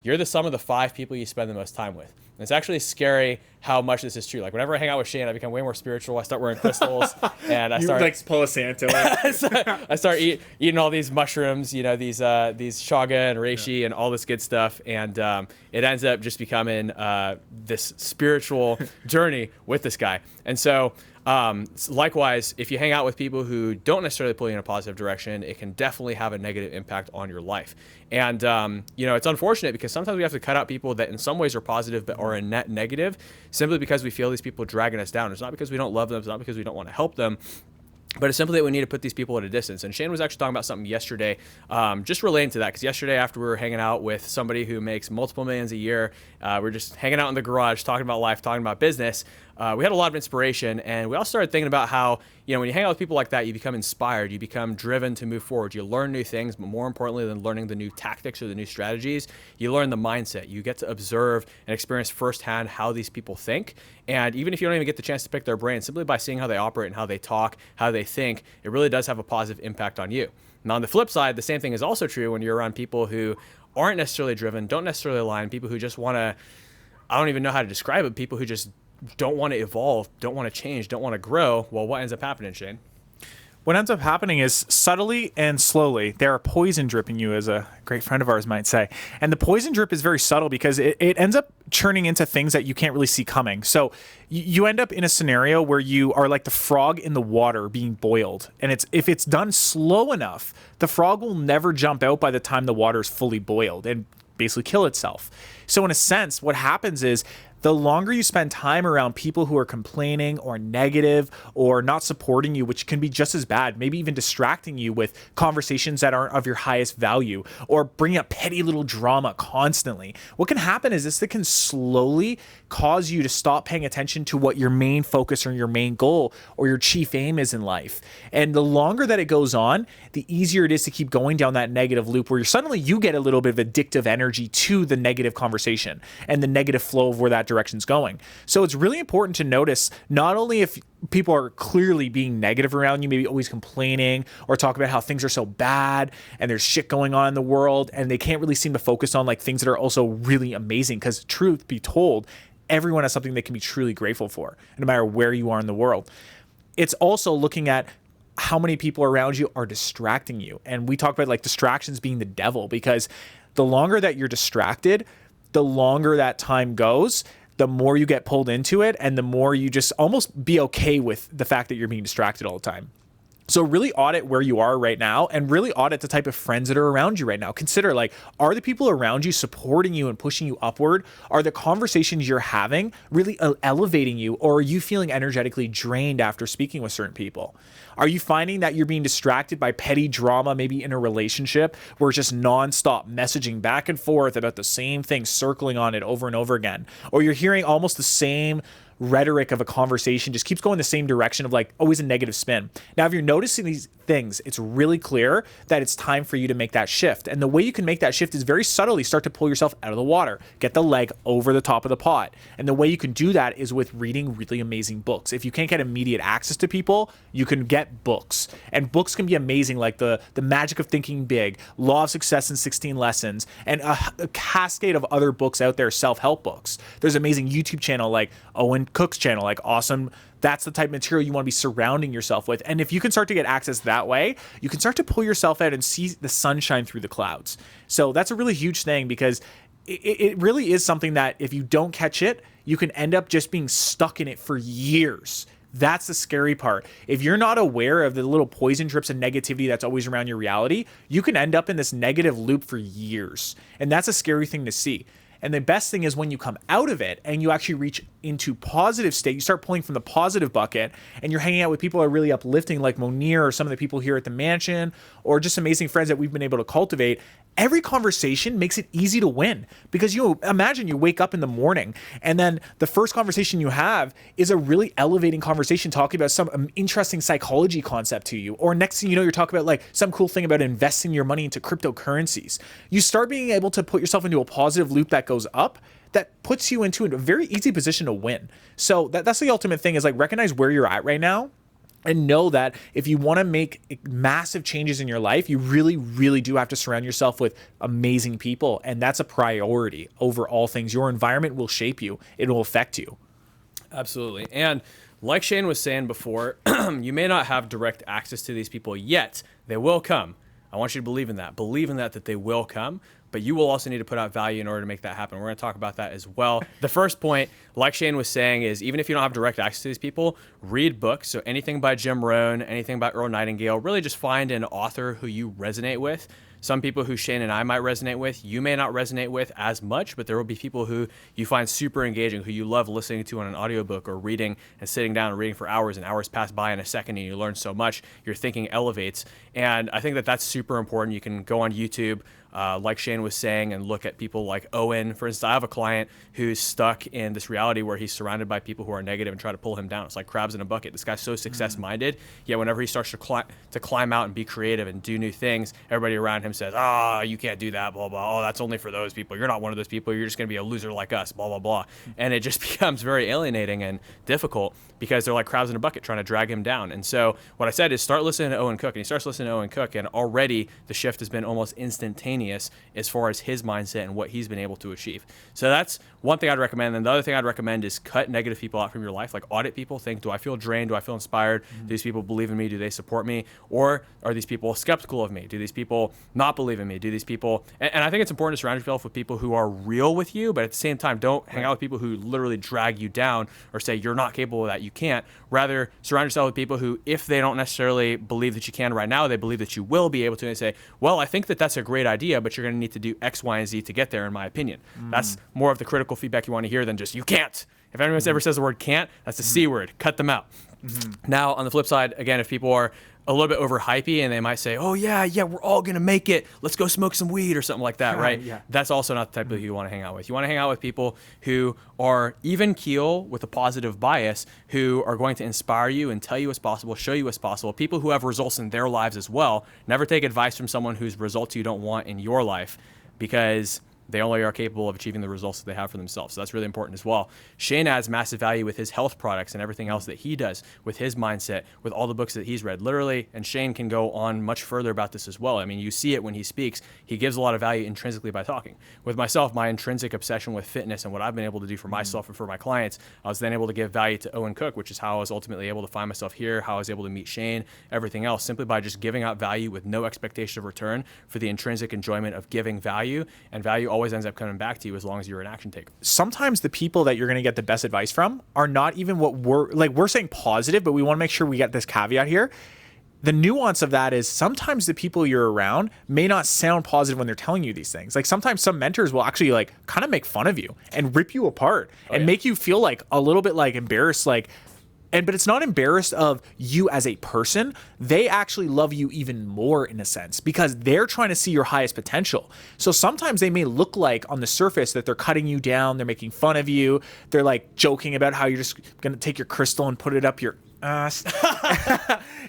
you're the sum of the 5 people you spend the most time with. And it's actually scary how much this is true. Like whenever I hang out with Shane, I become way more spiritual. I start wearing crystals, and I You start like Palo Santo. I start eating all these mushrooms, these chaga and reishi and all this good stuff, and it ends up just becoming this spiritual journey with this guy. And so likewise, if you hang out with people who don't necessarily pull you in a positive direction, it can definitely have a negative impact on your life. And it's unfortunate because sometimes we have to cut out people that in some ways are positive but are a net negative, simply because we feel these people dragging us down. It's not because we don't love them. It's not because we don't want to help them. But it's simply that we need to put these people at a distance. And Shane was actually talking about something yesterday, just relating to that. Because yesterday, after we were hanging out with somebody who makes multiple millions a year, we're just hanging out in the garage, talking about life, talking about business. We had a lot of inspiration, and we all started thinking about how, when you hang out with people like that, you become inspired, you become driven to move forward, you learn new things, but more importantly than learning the new tactics or the new strategies, you learn the mindset. You get to observe and experience firsthand how these people think. And even if you don't even get the chance to pick their brain, simply by seeing how they operate and how they talk, how they think, it really does have a positive impact on you. Now, on the flip side, the same thing is also true when you're around people who aren't necessarily driven, don't necessarily align, people who just want to, I don't even know how to describe it, people who just don't want to evolve, don't want to change, don't want to grow. Well, what ends up happening, Shane? What ends up happening is subtly and slowly, there are poison dripping you, as a great friend of ours might say. And the poison drip is very subtle because it ends up churning into things that you can't really see coming. So you end up in a scenario where you are like the frog in the water being boiled. And if it's done slow enough, the frog will never jump out by the time the water is fully boiled and basically kill itself. So in a sense, what happens is, the longer you spend time around people who are complaining or negative or not supporting you, which can be just as bad, maybe even distracting you with conversations that aren't of your highest value, or bringing up petty little drama constantly, what can happen is this can slowly cause you to stop paying attention to what your main focus or your main goal or your chief aim is in life. And the longer that it goes on, the easier it is to keep going down that negative loop where suddenly you get a little bit of addictive energy to the negative conversation and the negative flow of where that direction's going. So it's really important to notice not only if people are clearly being negative around you, maybe always complaining or talk about how things are so bad and there's shit going on in the world and they can't really seem to focus on like things that are also really amazing, because truth be told, everyone has something they can be truly grateful for, no matter where you are in the world. It's also looking at how many people around you are distracting you. And we talk about like distractions being the devil, because the longer that you're distracted, the longer that time goes, the more you get pulled into it, and the more you just almost be okay with the fact that you're being distracted all the time. So really audit where you are right now, and really audit the type of friends that are around you right now. Consider, like, are the people around you supporting you and pushing you upward? Are the conversations you're having really elevating you, or are you feeling energetically drained after speaking with certain people? Are you finding that you're being distracted by petty drama, maybe in a relationship where it's just nonstop messaging back and forth about the same thing, circling on it over and over again? Or you're hearing almost the same rhetoric of a conversation, just keeps going the same direction of like always a negative spin. Now, if you're noticing these things, it's really clear that it's time for you to make that shift. And the way you can make that shift is very subtly start to pull yourself out of the water, get the leg over the top of the pot. And the way you can do that is with reading really amazing books. If you can't get immediate access to people, you can get books. And books can be amazing, like the Magic of Thinking Big, Law of Success in 16 Lessons, and a cascade of other books out there, self-help books. There's an amazing YouTube channel like Owen Cook's channel, like awesome. That's the type of material you want to be surrounding yourself with. And if you can start to get access that way, you can start to pull yourself out and see the sunshine through the clouds. So that's a really huge thing, because it really is something that if you don't catch it, you can end up just being stuck in it for years. That's the scary part. If you're not aware of the little poison drips and negativity that's always around your reality, you can end up in this negative loop for years. And that's a scary thing to see. And the best thing is when you come out of it and you actually reach into positive state, you start pulling from the positive bucket, and you're hanging out with people who are really uplifting, like Mounir or some of the people here at the mansion, or just amazing friends that we've been able to cultivate. Every conversation makes it easy to win, because you imagine you wake up in the morning and then the first conversation you have is a really elevating conversation talking about some interesting psychology concept to you. Or next thing you know, you're talking about like some cool thing about investing your money into cryptocurrencies. You start being able to put yourself into a positive loop that goes up, that puts you into a very easy position to win. So that's the ultimate thing, is like recognize where you're at right now And know that if you want to make massive changes in your life, you really, really do have to surround yourself with amazing people. And that's a priority over all things. Your environment will shape you. It will affect you. Absolutely. And like Shane was saying before, you may not have direct access to these people yet. They will come. I want you to believe in that. Believe in that they will come. But you will also need to put out value in order to make that happen. We're going to talk about that as well. The first point, like Shane was saying, is even if you don't have direct access to these people, read books. So anything by Jim Rohn, anything by Earl Nightingale, really just find an author who you resonate with. Some people who Shane and I might resonate with, you may not resonate with as much, but there will be people who you find super engaging, who you love listening to on an audiobook or reading and sitting down and reading for hours, and hours pass by in a second and you learn so much, your thinking elevates. And I think that that's super important. You can go on YouTube, like Shane was saying, and look at people like Owen. For instance, I have a client who's stuck in this reality where he's surrounded by people who are negative and try to pull him down. It's like crabs in a bucket. This guy's so success-minded, yet whenever he starts to climb out and be creative and do new things, everybody around him says, you can't do that, blah, blah. Oh, that's only for those people. You're not one of those people. You're just going to be a loser like us, blah, blah, blah. And it just becomes very alienating and difficult because they're like crabs in a bucket trying to drag him down. And so what I said is start listening to Owen Cook. And he starts listening to Owen Cook, and already the shift has been almost instantaneous as far as his mindset and what he's been able to achieve. So that's one thing I'd recommend. And the other thing I'd recommend is cut negative people out from your life. Like audit people. Think, do I feel drained? Do I feel inspired? Do these people believe in me? Do they support me? Or are these people skeptical of me? Do these people not believe in me? Do these people... And I think it's important to surround yourself with people who are real with you, but at the same time, don't hang out with people who literally drag you down or say you're not capable of that, you can't. Rather, surround yourself with people who, if they don't necessarily believe that you can right now, they believe that you will be able to, and say, well, I think that that's a great idea, but you're going to need to do X, Y, and Z to get there, in my opinion. That's more of the critical feedback you want to hear than just, you can't. If anyone ever says the word can't, that's the C word. Cut them out. Now, on the flip side, again, if people are a little bit overhypey and they might say, oh, yeah, we're all going to make it. Let's go smoke some weed or something like that, right? Yeah. That's also not the type of people you want to hang out with. You want to hang out with people who are even keel with a positive bias, who are going to inspire you and tell you what's possible, show you what's possible. People who have results in their lives as well. Never take advice from someone whose results you don't want in your life, because they only are capable of achieving the results that they have for themselves. So that's really important as well. Shane adds massive value with his health products and everything else that he does, with his mindset, with all the books that he's read. Literally, and Shane can go on much further about this as well. I mean, you see it when he speaks. He gives a lot of value intrinsically by talking. With myself, my intrinsic obsession with fitness and what I've been able to do for myself and for my clients, I was then able to give value to Owen Cook, which is how I was ultimately able to find myself here, how I was able to meet Shane, everything else, simply by just giving out value with no expectation of return for the intrinsic enjoyment of giving value. And value always ends up coming back to you as long as you're an action taker. Sometimes the people that you're going to get the best advice from are not even what we're saying positive, but we want to make sure we get this caveat here. The nuance of that is sometimes the people you're around may not sound positive when they're telling you these things. Like sometimes some mentors will actually like kind of make fun of you and rip you apart and make you feel like a little bit like embarrassed, but it's not embarrassed of you as a person. They actually love you even more in a sense because they're trying to see your highest potential. So sometimes they may look like on the surface that they're cutting you down, they're making fun of you, they're like joking about how you're just going to take your crystal and put it up your ass.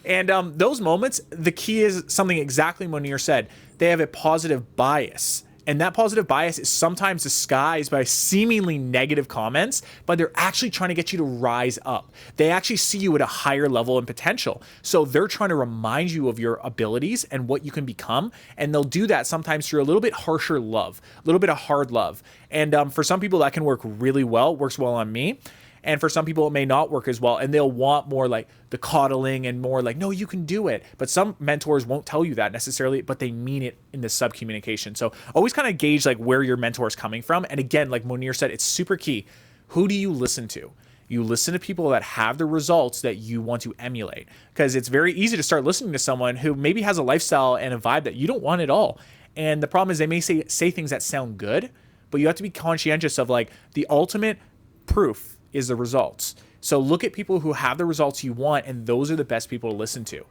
And those moments, the key is something exactly Mounir said. They have a positive bias. And that positive bias is sometimes disguised by seemingly negative comments, but they're actually trying to get you to rise up. They actually see you at a higher level and potential. So they're trying to remind you of your abilities and what you can become. And they'll do that sometimes through a little bit harsher love, a little bit of hard love. And for some people that can work really well, works well on me. And for some people, it may not work as well. And they'll want more like the coddling and more like, no, you can do it. But some mentors won't tell you that necessarily, but they mean it in the sub-communication. So always kind of gauge like where your mentor is coming from. And again, like Mounir said, it's super key. Who do you listen to? You listen to people that have the results that you want to emulate. Because it's very easy to start listening to someone who maybe has a lifestyle and a vibe that you don't want at all. And the problem is they may say things that sound good, but you have to be conscientious of like the ultimate proof is the results. So look at people who have the results you want, and those are the best people to listen to.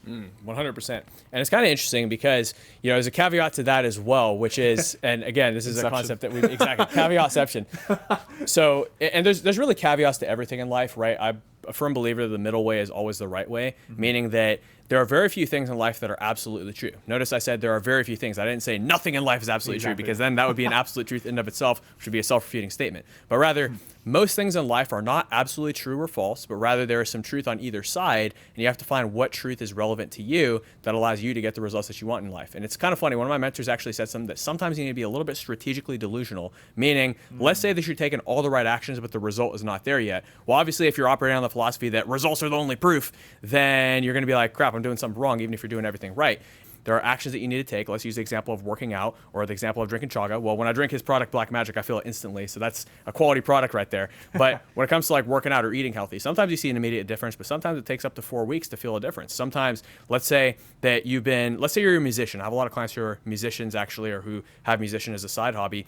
100%. And it's kind of interesting because, there's a caveat to that as well, which is, and again, this is a concept that exactly, caveatception. So, and there's really caveats to everything in life, right? I'm a firm believer that the middle way is always the right way, meaning that there are very few things in life that are absolutely true. Notice I said there are very few things. I didn't say nothing in life is absolutely true, because then that would be an absolute truth in and of itself, which would be a self-refuting statement. But rather, most things in life are not absolutely true or false, but rather there is some truth on either side, and you have to find what truth is relevant to you that allows you to get the results that you want in life. And it's kind of funny. One of my mentors actually said something that sometimes you need to be a little bit strategically delusional, meaning let's say that you're taking all the right actions, but the result is not there yet. Well, obviously, if you're operating on the philosophy that results are the only proof, then you're going to be like, crap, I'm doing something wrong, even if you're doing everything right. There are actions that you need to take. Let's use the example of working out or the example of drinking chaga. Well, when I drink his product, Black Magic, I feel it instantly. So that's a quality product right there. But when it comes to like working out or eating healthy, sometimes you see an immediate difference, but sometimes it takes up to 4 weeks to feel a difference. Sometimes, let's say that let's say you're a musician. I have a lot of clients who are musicians actually, or who have musician as a side hobby.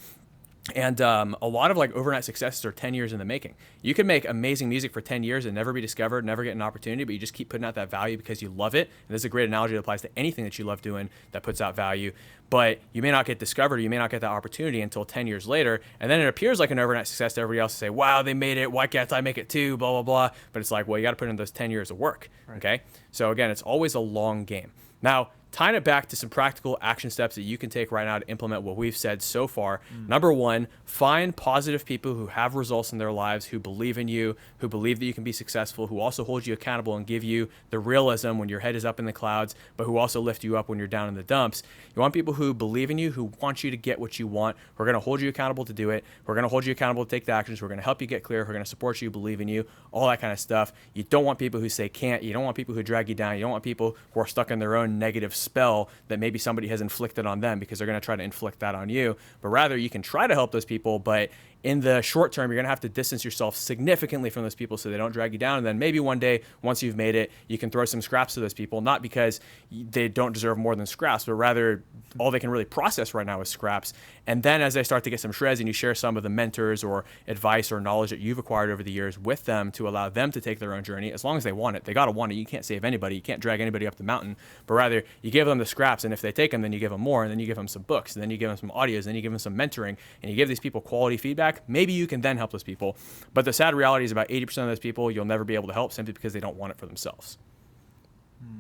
And a lot of like overnight successes are 10 years in the making. You can make amazing music for 10 years and never be discovered, never get an opportunity, but you just keep putting out that value because you love it. And this is a great analogy that applies to anything that you love doing that puts out value. But you may not get discovered, or you may not get that opportunity until 10 years later. And then it appears like an overnight success to everybody else to say, wow, they made it. Why can't I make it too? Blah, blah, blah. But it's like, well, you got to put in those 10 years of work. Right. Okay. So again, it's always a long game. Now, tying it back to some practical action steps that you can take right now to implement what we've said so far. Number one, find positive people who have results in their lives, who believe in you, who believe that you can be successful, who also hold you accountable and give you the realism when your head is up in the clouds, but who also lift you up when you're down in the dumps. You want people who believe in you, who want you to get what you want, who are going to hold you accountable to do it, who are going to hold you accountable to take the actions, who are going to help you get clear, who are going to support you, believe in you, all that kind of stuff. You don't want people who say can't. You don't want people who drag you down. You don't want people who are stuck in their own negative spell that maybe somebody has inflicted on them, because they're going to try to inflict that on you. But rather, you can try to help those people, but in the short term, you're going to have to distance yourself significantly from those people so they don't drag you down. And then maybe one day, once you've made it, you can throw some scraps to those people, not because they don't deserve more than scraps, but rather all they can really process right now is scraps. And then as they start to get some shreds, and you share some of the mentors or advice or knowledge that you've acquired over the years with them to allow them to take their own journey, as long as they want it. They got to want it. You can't save anybody. You can't drag anybody up the mountain, but rather you give them the scraps. And if they take them, then you give them more, and then you give them some books, and then you give them some audios, and then you give them some mentoring, and you give these people quality feedback. Maybe you can then help those people. But the sad reality is about 80% of those people you'll never be able to help simply because they don't want it for themselves.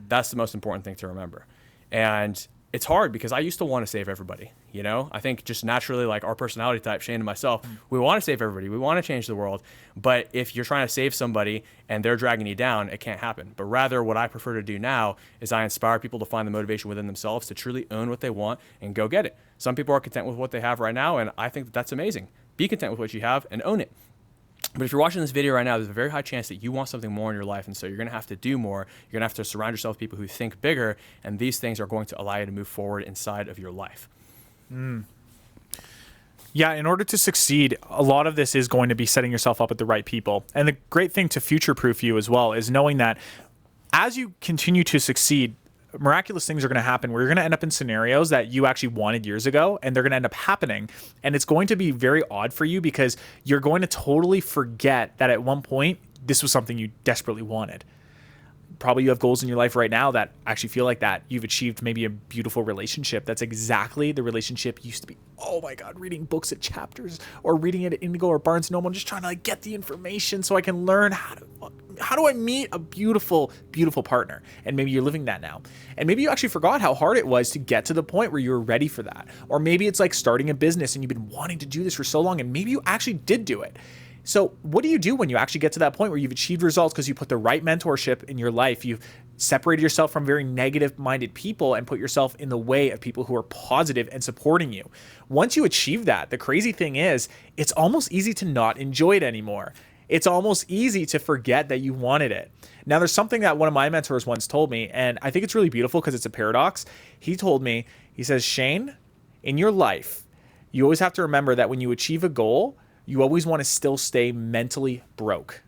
That's the most important thing to remember. And it's hard because I used to want to save everybody. You know, I think just naturally, like our personality type, Shane and myself, we want to save everybody. We want to change the world. But if you're trying to save somebody and they're dragging you down, it can't happen. But rather, what I prefer to do now is I inspire people to find the motivation within themselves to truly own what they want and go get it. Some people are content with what they have right now, and I think that that's amazing. Be content with what you have and own it. But if you're watching this video right now, there's a very high chance that you want something more in your life. And so you're going to have to do more. You're going to have to surround yourself with people who think bigger. And these things are going to allow you to move forward inside of your life. Yeah, in order to succeed, a lot of this is going to be setting yourself up with the right people. And the great thing to future-proof you as well is knowing that as you continue to succeed, miraculous things are going to happen where you're going to end up in scenarios that you actually wanted years ago, and they're going to end up happening. And it's going to be very odd for you because you're going to totally forget that at one point, this was something you desperately wanted. Probably you have goals in your life right now that actually feel like that. You've achieved maybe a beautiful relationship. That's exactly the relationship used to be. Oh my God, reading books at Chapters or reading it at Indigo or Barnes & Noble, and just trying to like get the information so I can learn how do I meet a beautiful, beautiful partner? And maybe you're living that now. And maybe you actually forgot how hard it was to get to the point where you were ready for that. Or maybe it's like starting a business and you've been wanting to do this for so long, and maybe you actually did do it. So what do you do when you actually get to that point where you've achieved results because you put the right mentorship in your life? You've separated yourself from very negative-minded people and put yourself in the way of people who are positive and supporting you. Once you achieve that, the crazy thing is it's almost easy to not enjoy it anymore. It's almost easy to forget that you wanted it. Now, there's something that one of my mentors once told me, and I think it's really beautiful because it's a paradox. He told me, he says, Shane, in your life, you always have to remember that when you achieve a goal, you always want to still stay mentally broke.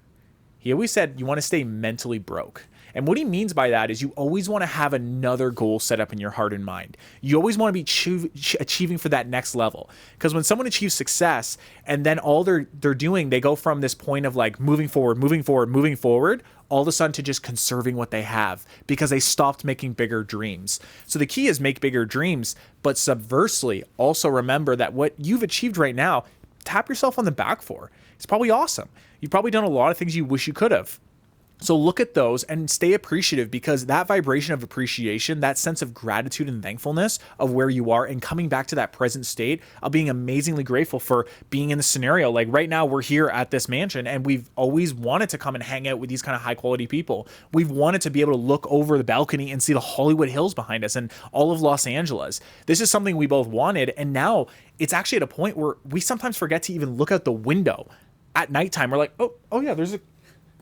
He always said you want to stay mentally broke. And what he means by that is you always want to have another goal set up in your heart and mind. You always want to be achieving for that next level. Because when someone achieves success and then all they're doing, they go from this point of like moving forward, all of a sudden to just conserving what they have because they stopped making bigger dreams. So the key is make bigger dreams, but subversely also remember that what you've achieved right now, tap yourself on the back for. It's probably awesome. You've probably done a lot of things you wish you could have. So look at those and stay appreciative, because that vibration of appreciation, that sense of gratitude and thankfulness of where you are, and coming back to that present state of being amazingly grateful for being in the scenario. Like right now we're here at this mansion, and we've always wanted to come and hang out with these kind of high quality people. We've wanted to be able to look over the balcony and see the Hollywood Hills behind us and all of Los Angeles. This is something we both wanted. And now it's actually at a point where we sometimes forget to even look out the window at nighttime. We're like, oh yeah, there's a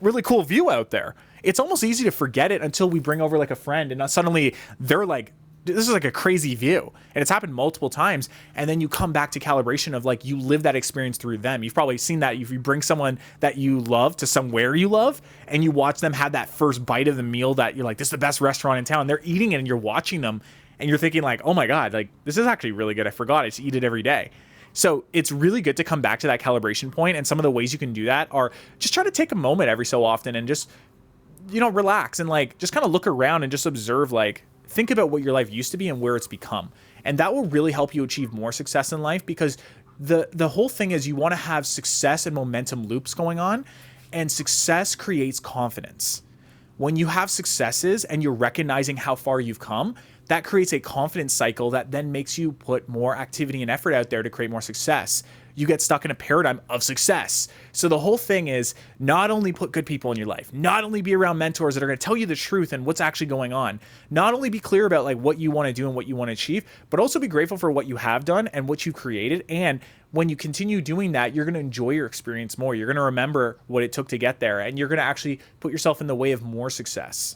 really cool view out there. It's almost easy to forget it until we bring over like a friend, and suddenly they're like, this is like a crazy view. And it's happened multiple times. And then you come back to calibration of like, you live that experience through them. You've probably seen that if you bring someone that you love to somewhere you love, and you watch them have that first bite of the meal that you're like, this is the best restaurant in town. They're eating it and you're watching them and you're thinking like, oh my God, like this is actually really good. I forgot I just eat it every day. So it's really good to come back to that calibration point. And some of the ways you can do that are just try to take a moment every so often and just, relax and like, just kind of look around and just observe, like, think about what your life used to be and where it's become. And that will really help you achieve more success in life, because the whole thing is you want to have success and momentum loops going on, and success creates confidence. When you have successes and you're recognizing how far you've come, that creates a confidence cycle that then makes you put more activity and effort out there to create more success. You get stuck in a paradigm of success. So the whole thing is not only put good people in your life, not only be around mentors that are going to tell you the truth and what's actually going on, not only be clear about like what you want to do and what you want to achieve, but also be grateful for what you have done and what you've created. And when you continue doing that, you're going to enjoy your experience more. You're going to remember what it took to get there, and you're going to actually put yourself in the way of more success.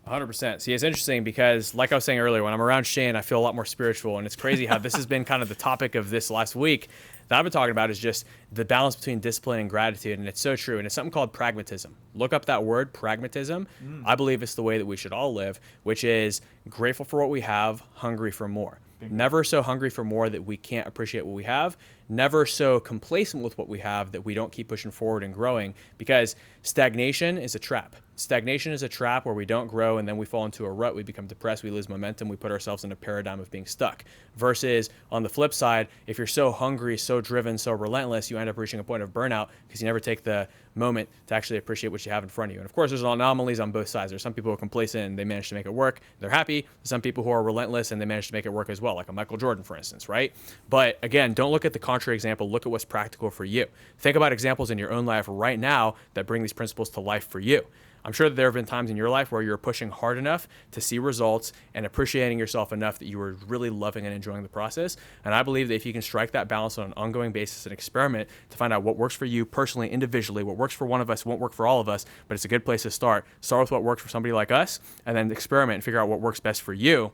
100%. See, it's interesting because, like I was saying earlier, when I'm around Shane, I feel a lot more spiritual. And it's crazy how this has been kind of the topic of this last week that I've been talking about, is just the balance between discipline and gratitude. And it's so true. And it's something called pragmatism. Look up that word, pragmatism. I believe it's the way that we should all live, which is grateful for what we have, hungry for more. Never so hungry for more that we can't appreciate what we have. Never so complacent with what we have that we don't keep pushing forward and growing, because stagnation is a trap. Stagnation is a trap where we don't grow, and then we fall into a rut. We become depressed. We lose momentum. We put ourselves in a paradigm of being stuck. Versus on the flip side, if you're so hungry, so driven, so relentless, you end up reaching a point of burnout because you never take the moment to actually appreciate what you have in front of you. And of course, there's anomalies on both sides. There's some people who are complacent and they manage to make it work. They're happy. There's some people who are relentless and they manage to make it work as well, like a Michael Jordan, for instance, right? But again, don't look at the contrary example. Look at what's practical for you. Think about examples in your own life right now that bring these principles to life for you. I'm sure that there have been times in your life where you're pushing hard enough to see results and appreciating yourself enough that you were really loving and enjoying the process. And I believe that if you can strike that balance on an ongoing basis and experiment to find out what works for you personally, individually, what works for one of us won't work for all of us, but it's a good place to start. Start with what works for somebody like us, and then experiment and figure out what works best for you.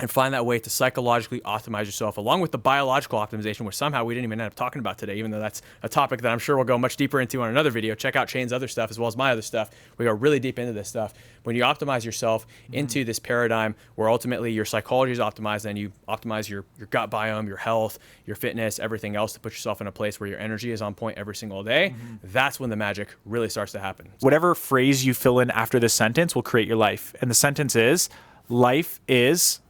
And find that way to psychologically optimize yourself, along with the biological optimization, which somehow we didn't even end up talking about today, even though that's a topic that I'm sure we'll go much deeper into on another video. Check out Shane's other stuff as well as my other stuff. We go really deep into this stuff. When you optimize yourself into this paradigm where ultimately your psychology is optimized, and you optimize your gut biome, your health, your fitness, everything else to put yourself in a place where your energy is on point every single day, that's when the magic really starts to happen. Whatever phrase you fill in after this sentence will create your life. And the sentence is, life is...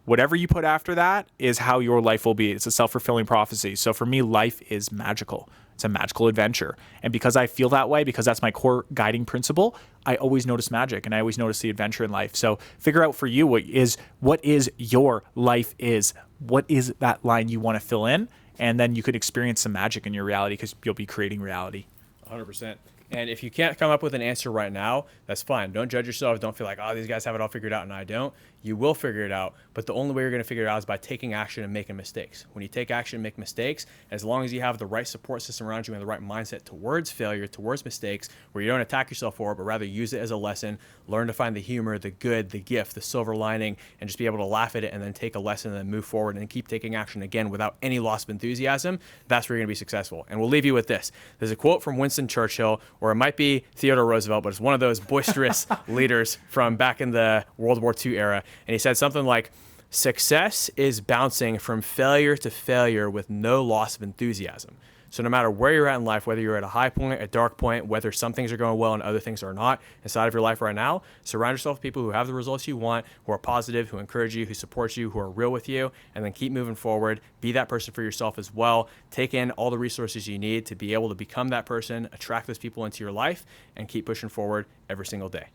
Whatever you put after that is how your life will be. It's a self-fulfilling prophecy. So for me, life is magical. It's a magical adventure. And because I feel that way, because that's my core guiding principle, I always notice magic and I always notice the adventure in life. So figure out for you what is your life is. What is that line you want to fill in? And then you could experience some magic in your reality, because you'll be creating reality. 100%. And if you can't come up with an answer right now, that's fine. Don't judge yourself. Don't feel like, oh, these guys have it all figured out and I don't. You will figure it out. But the only way you're going to figure it out is by taking action and making mistakes. When you take action and make mistakes, as long as you have the right support system around you and the right mindset towards failure, towards mistakes, where you don't attack yourself for it, but rather use it as a lesson, learn to find the humor, the good, the gift, the silver lining, and just be able to laugh at it and then take a lesson and then move forward and keep taking action again without any loss of enthusiasm, that's where you're going to be successful. And we'll leave you with this. There's a quote from Winston Churchill, or it might be Theodore Roosevelt, but it's one of those boisterous leaders from back in the World War II era. And he said something like, success is bouncing from failure to failure with no loss of enthusiasm. So no matter where you're at in life, whether you're at a high point, a dark point, whether some things are going well and other things are not inside of your life right now, surround yourself with people who have the results you want, who are positive, who encourage you, who support you, who are real with you, and then keep moving forward. Be that person for yourself as well. Take in all the resources you need to be able to become that person, attract those people into your life, and keep pushing forward every single day.